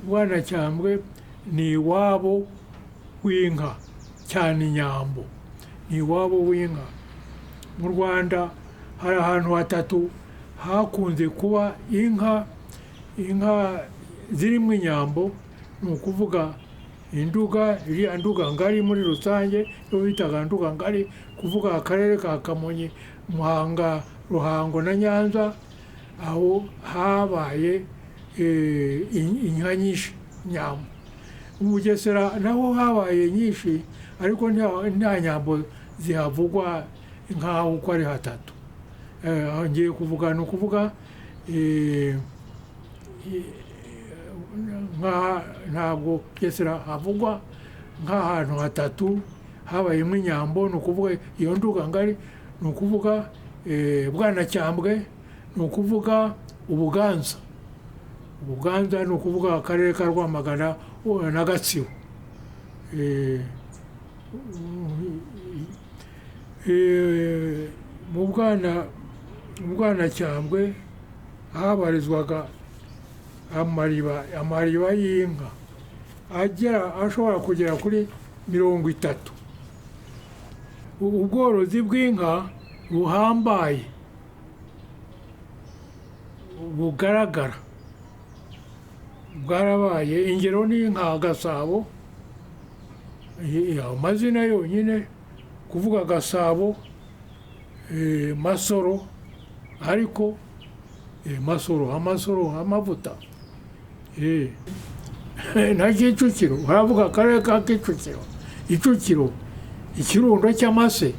Bwanacyambwe ni iwabo w'inka cyane inyambo, ni iwabo w'inka. Mu Rwanda hari ahantu hatatu hakunze kuba inka zirimo inyambo, ni ukuvuga Induga, iriya Nduga ngari muri rusange yo bitaga Nduga ngari, kuvuga akarere ka Kamonyi, Muhanga, Ruhango na Nyanza, aho habaye inka nyinshi nyambo. Mu Bugesera naho habaye nyinshi, ariko nta nyambo zihavugwa nk'aho uko ari hatatu. Ngiye kuvuga ni ukuvuga ntabwo Bugesera havugwa nk'ahantu hatatu habayemo inyambo, ni ukuvuga iyo Nduga ngari, ni ukuvuga Bwanacyambwe, ni ukuvuga Ubuganza. Ubuganza ni ukuvuga akarere ka Rwamagana na Gatsibo. Mu Bwanacyambwe habarizwaga amariba y'inka ashobora kugera kuri 30. Ubworozi bw'inka buhambaye bugaragara bwarabaye. Ingero ni inka Gasabo, amazina yonyine kuvuga Gasabo, Masoro, ariko Masoro, amavuta, na Kicukiro, baravuga akarere ka Kicukiro, ikirundo cy'amase,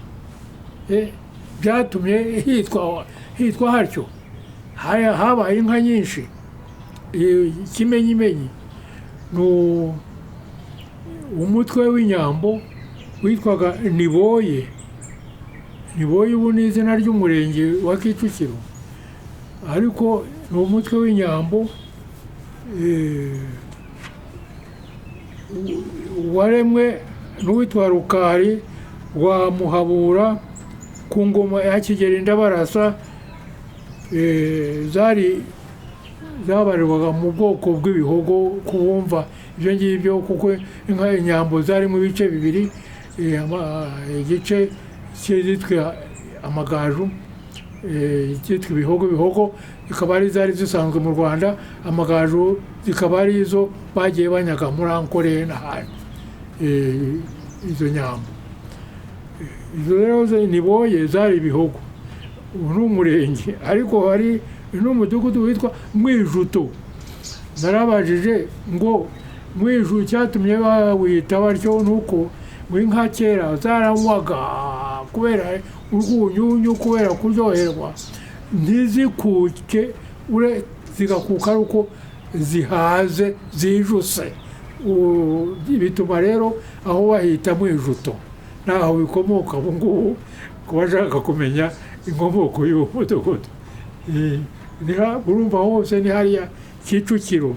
byatumye hitwa hatyo. Habaye inka nyinshi. Ikimenyimenyi ni umutwe w'inyambo witwaga Niboye. Niboye ubu ni izina ry'umurenge wa Kicukiro, ariko ni umutwe w'inyambo waremwe n'uwitwa Rukari rwa Muhabura ku ngoma ya Kigeli Ndabarasa. Zabarirwaga mu bwoko bw'ibihogo, kubumva ibyo ngibyo, kuko inka inyambo zari mu bice bibiri, igice cyitwa amagaju, cyitwa ibihogo bikaba ari zari zisanzwe mu Rwanda, amagaju zikaba ari izo bagiye banyaga muri Ankole n'ahandi. Izo nyambo izo rero Niboye zari ibihogo. Ubu ni umurenge, ariko hari n'umudugudu witwa Mwijuto. Narabajije ngo Mwijuto cyatumye bawita batyo, nuko inka kera zaranywaga kubera urwunyunyu, kubera kuryoherwa, ntizikuke zigakuka ari uko zihaze zijuse. Bituma rero aho bahita Mwijuto naho bikomoka ubu ngubu, kuba ashaka kumenya inkomoko y'uwo mudugudu. Urumva hose ni hariya Kicukiro,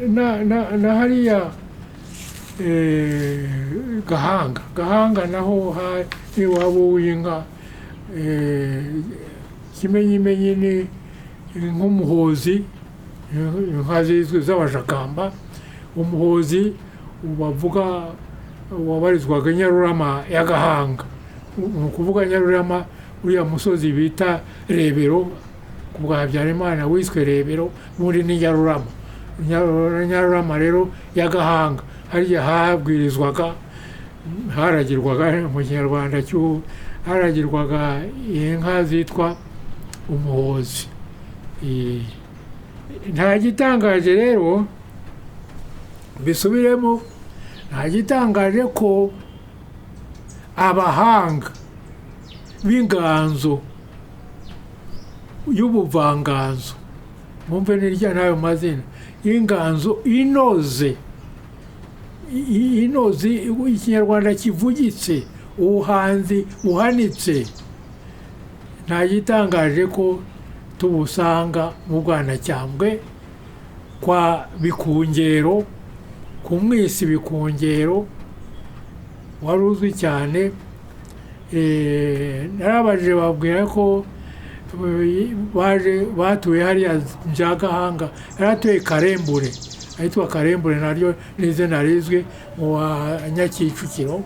na hariya Gahanga naho ni iwabo w'inka. Kimenyimenyi ni nk'umuhozi, inka zizwi z'Abashakamba. Umuhozi bavuga wabarizwaga Nyarurama ya Gahanga, ni ukuvuga Nyarurama, uriya musozi bita Rebero, ku bwa Habyarimana wiswe Rebero, muri ni Nyarurama. Nyarurama rero ya Gahanga, hariya haragirwaga mu Kinyarwanda haragirwaga inka zitwa umuhozi. Nta gitangaje rero, bisubiremo, nta gitangaje ko abahanga b'inganzo y'ubuvanganzo, mwumve n'irya n'ayo mazina, inganzo inoze, Ikinyarwanda kivugitse, ubuhanzi buhanitse, nta gitangaje ko tubusanga mu Bwanacyambwe kwa Bikungero, ku Mwisi Bikungero wari uzwi cyane. Narabajije babwira ko baje batuye hariya bya Gahanga, yaratuye Karembure, ahitwa Karembure, naryo n'izina rizwi mu Nyakicukiro.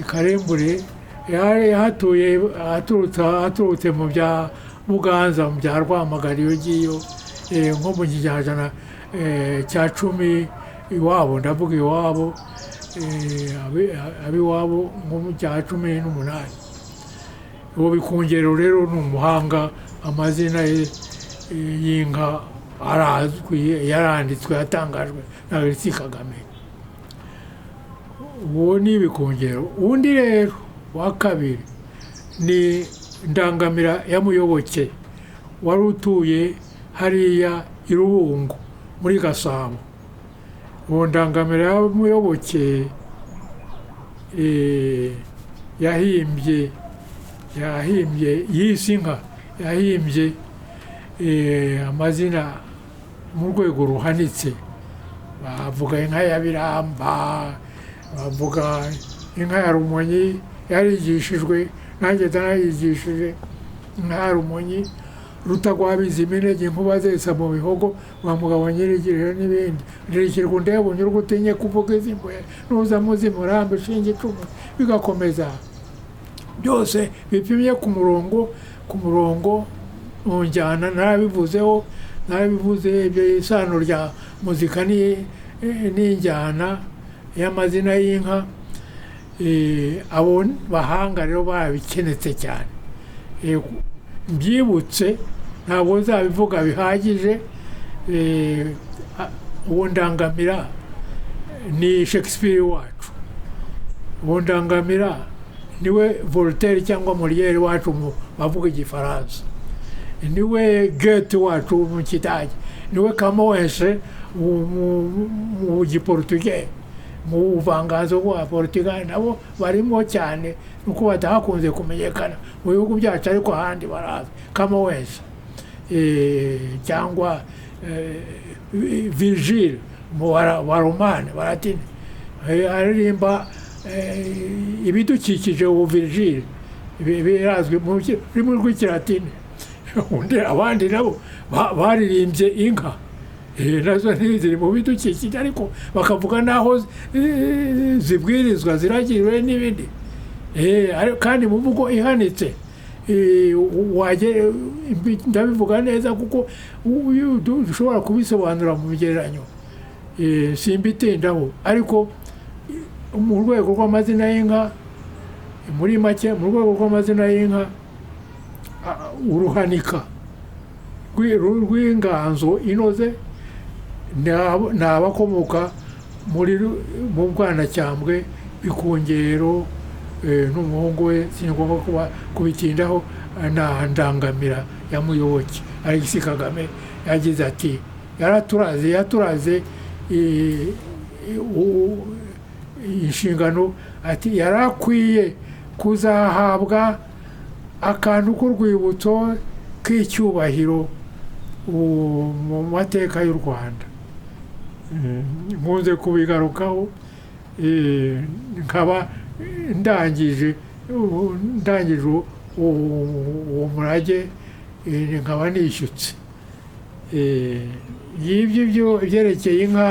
Karembure yari hatuye aturutse mu bya Buganza, mu bya Rwamagana iyo ngiyo, nko mu kinyejana cya 10 iwabo, ndavuga iwabo, abiwabo nko mu cya 18. uwo Bikungero rero ni umuhanga, amazina y'inka arazwi, yaranditswe, yatangajwe na Alexis Kagame. uwo ni Bikungero. Undi rero wa kabiri ni Ndangamira ya Muyoboke, wari utuye hariya i Rubungo muri Gasabo. uwo Ndangamira ya Muyoboke yahimbye yise inka, yahimbye amazina mu rwego ruhanitse. bavuga inka ya Biramba, bavuga inka ya Rumonyi, yarigishijwe, nanjye ndanayigishije. inka ya Rumonyi, Rutagwabiza iminege, inkuba zesa mu bihogo, wa mugabo nyirigirira n'ibindi. Ndirikirwa ndebo nyurwa utinye kuvuga izimbuye, nuza muzi murambe shinge icumu, bigakomeza. Byose bipimye ku murongo mu njyana. narabivuze ibyo isano rya muzika n'injyana y'amazina y'inka. abo bahanga rero babikenetse cyane. Mbyibutse ntabwo nzabivuga bihagije. uwo Ndangamira ni Shakespeare wacu. uwo Ndangamira niwe Voltaire cyangwa Molière wacu mu bavuga Igifaransa. niwe Goethe wacu mu Kidage. niwe Camões mu Giportugais, mu buvanganzo bwa Portugal. nabo barimo cyane, nuko batahakunze kumenyekana mu bihugu byacu, ariko ahandi barazi. Camões cyangwa Virgile mu Baromane, Baratini, aririmba ibidukikije. ubu Virgile birazwi mu rurimi rw'Ikilatini. abandi nabo baririmbye inka, nazo ntiziri mu bidukikije, ariko bakavuga naho zibwirizwa, ziragiriwe n'ibindi. kandi mu mvugo ihanitse. ndabivuga neza kuko dushobora kubisobanura mu bigereranyo, simbitindaho. ariko mu rwego rw'amazina y'inka, muri make, mu rwego rw'amazina y'inka, uruhanika rw'inganzo inoze ni abakomoka mu Bwanacyambwe, Bikungero n'umuhungu we, sinigomba kubitindaho, na Ndangamira ya Muyoboke. Alexis Kagame yagize ati, yaturaze inshingano, ati yarakwiye kuzahabwa akantu k'urwibutso k'icyubahiro mu mateka y'u Rwanda. nkunze kubigarukaho. nkaba ndangije uwo murage, nkaba nishyutse. y'ibyo byerekeye inka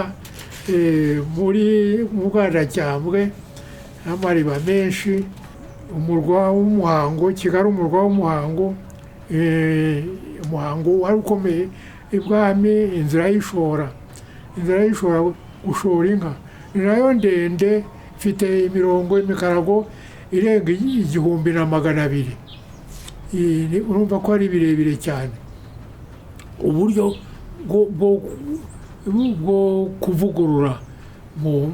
mu Bwanacyambwe n'amariba menshi. umurwa w'umuhango, Kigali, umurwa w'umuhango, umuhango wari ukomeye ibwami. inzira y'ishora gushora inka ni nayo ndende, ifite imirongo y'imikarago irenga 1,200. urumva ko ari birebire cyane. uburyo bwo kuvugurura mu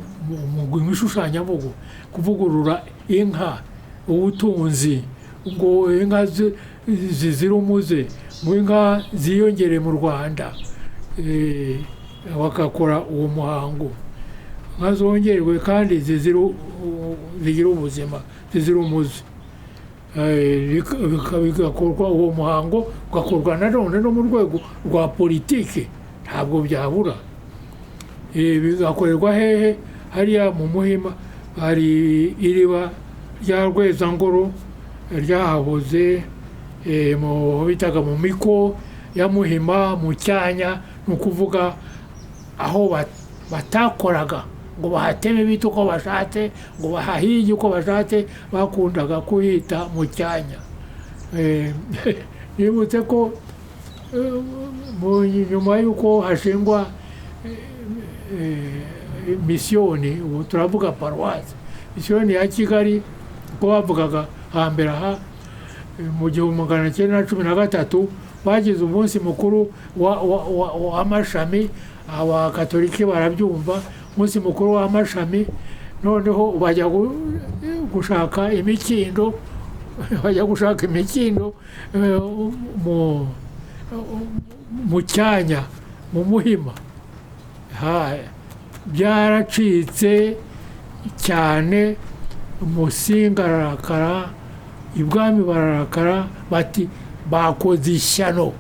ishushanyamvugo, kuvugurura inka, ubutunzi, ngo inka zizira umuze, ngo inka ziyongere mu Rwanda. bakakora uwo muhango, inka zongerwe kandi zigira ubuzima, zizira umuze. bigakorwa uwo muhango, ugakorwa nanone no mu rwego rwa politiki, ntabwo byabura. bigakorerwa hehe? hariya mu Muhima hari iriba rya Rwezangoro ryahahoze mu bitaga mu miko ya Muhima mu Cyanya, ni ukuvuga aho batakoraga ngo bahateme ibiti uko bashatse, ngo bahahige uko bashatse, bakundaga kuhita mu Cyanya. Nibutse ko nyuma y'uko hashingwa misiyoni, ubu turavuga paruwasi, misiyoni ya Kigali, ko bavugaga hambere aha mu 1913 bagize umunsi mukuru w'amashami. Abakatoliki barabyumva, umunsi mukuru w'amashami. Noneho bajya gushaka imikindo, mu Cyanya mu Muhima. Byaracitse cyane, Musinga ararakara, ibwami bararakara, bati bakoze ishyano.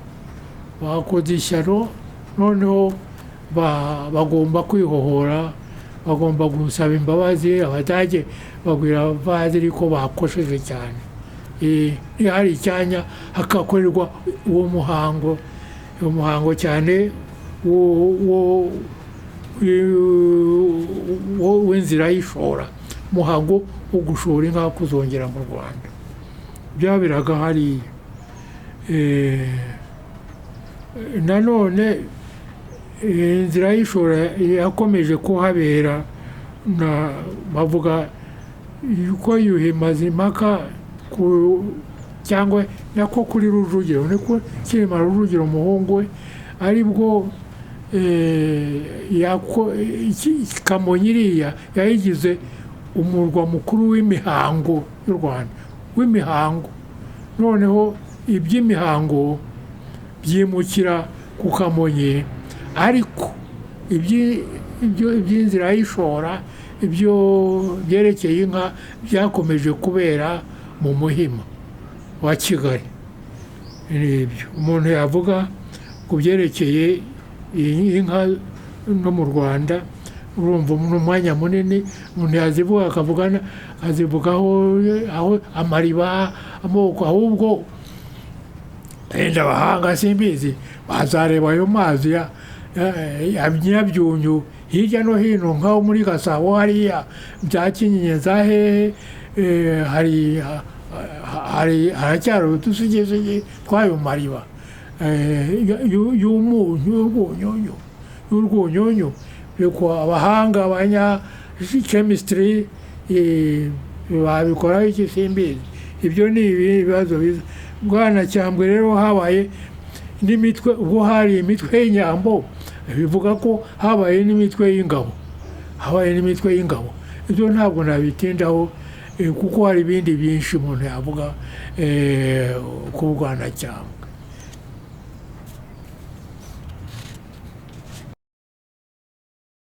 Noneho bagomba kwihohora, bagomba gusaba imbabazi. Abadage babwira abadiri ko bakosheje cyane. Hari Icyanya hakakorerwa uwo muhango cyane w'inzira y'ishora, umuhango wo gushora inka kuzongera mu Rwanda. Byabiraga hariya. Nanone inzira y'ishora yakomeje kuhabera, bavuga yuko Yuhi Mazimpaka cyangwa nako kuri Rujugiro, niko Cyilima Rujugiro umuhungu we, aribwo Kamonyi iriya yayigize umurwa mukuru w'imihango y'u Rwanda, w'imihango. Noneho iby'imihango byimukira ku Kamonyi, ariko iby'inzira y'ishora, ibyo byerekeye inka byakomeje kubera mu Muhima wa Kigali. Nibyo umuntu yavuga ku byerekeye inka no mu Rwanda. Urumva umwanya munini umuntu yazivuga, azivugaho aho amariba, amoko. Ahubwo enda abahanga simbizi bazareba ayo mazi ya Nyabyunyu hirya no hino, nk'aho muri Gasabo hariya bya Kinyinya za hehe, haracyari udusigisigi twayo mariba y'urwunyunyu. Yuko abahanga abanya chemistry babikoraho iki simbizi. Ibyo ni ibibazo biza. Bwana Cyambwe rero habaye n'imitwe, ubwo hari imitwe y'inyambo, bivuga ko habaye n'imitwe y'ingabo, ibyo ntabwo nabitindaho kuko hari ibindi byinshi umuntu yavuga ku Bwana Cyambwe.